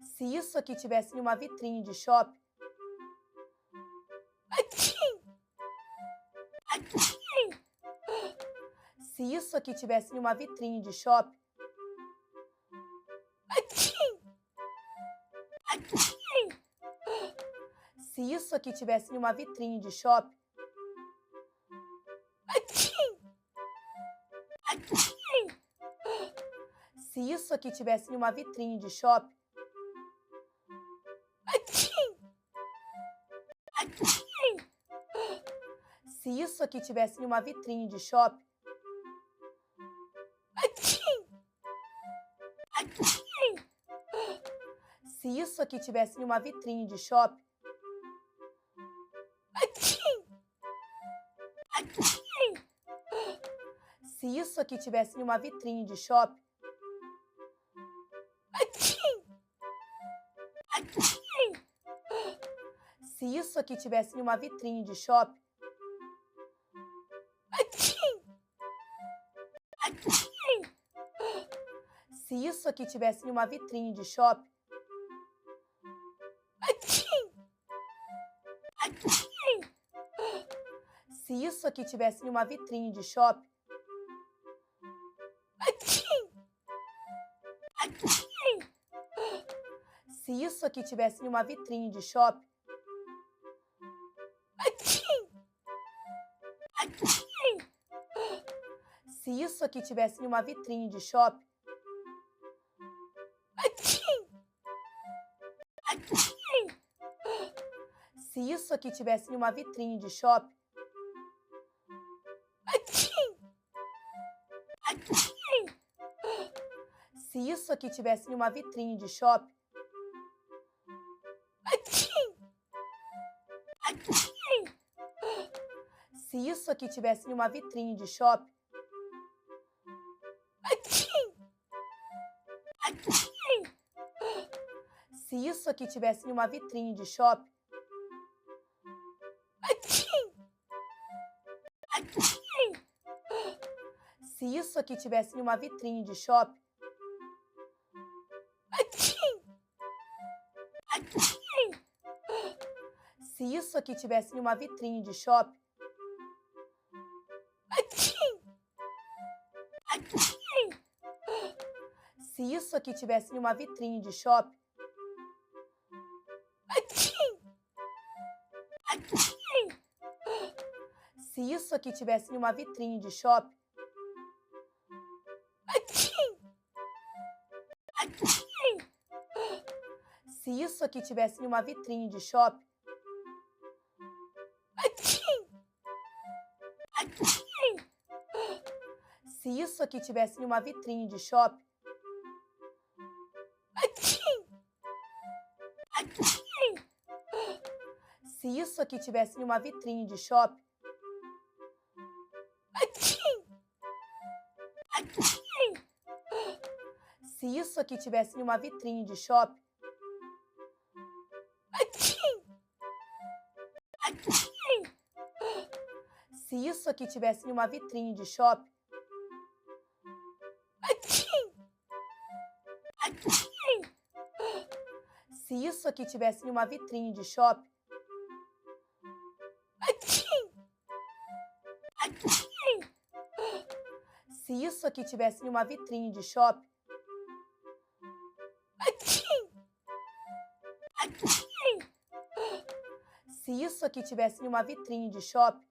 Se isso aqui tivesse em uma vitrine de shopping. Se isso aqui tivesse em uma vitrine de shopping. Se isso aqui tivesse em uma vitrine de shopping. Se isso aqui tivesse em uma vitrine de shopping. Se isso aqui tivesse em uma vitrine de shopping. Se isso aqui tivesse em uma vitrine de shopping. Se isso aqui tivesse em uma vitrine de shopping. Se isso aqui tivesse em uma vitrine de shopping. Se isso aqui tivesse em uma vitrine de shopping. Se isso aqui tivesse em uma vitrine de shopping. Se isso aqui tivesse em uma vitrine de shopping. Se isso aqui tivesse em uma vitrine de shopping. Se isso aqui tivesse em uma vitrine de shopping. Se isso aqui tivesse em uma vitrine de shopping. Se isso aqui tivesse em uma vitrine de shopping. Se isso aqui tivesse em uma vitrine de shopping. Se isso aqui tivesse em uma vitrine de shopping. Se isso aqui tivesse em uma vitrine de shopping. Se isso aqui tivesse em uma vitrine de shopping. Se isso aqui tivesse em uma vitrine de shopping. Se isso aqui tivesse em uma vitrine de shopping. Se isso aqui tivesse em uma vitrine de shopping. Se isso aqui tivesse em uma vitrine de shopping. Se isso aqui tivesse em uma vitrine de shopping. Se isso aqui tivesse em uma vitrine de shopping. Se isso aqui tivesse em uma vitrine de shopping. Se isso aqui tivesse em uma vitrine de shopping. Se isso aqui tivesse em uma vitrine de shopping.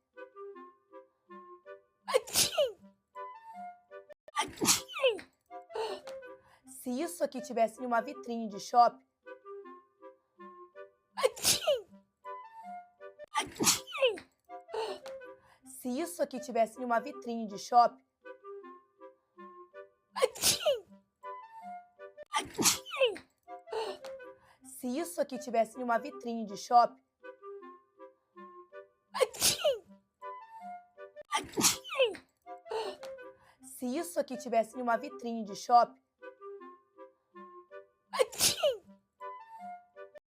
Se isso aqui tivesse em uma vitrine de shopping. Se isso aqui tivesse em uma vitrine de shopping. Se isso aqui tivesse em uma vitrine de shopping. Se isso aqui tivesse em uma vitrine de shopping.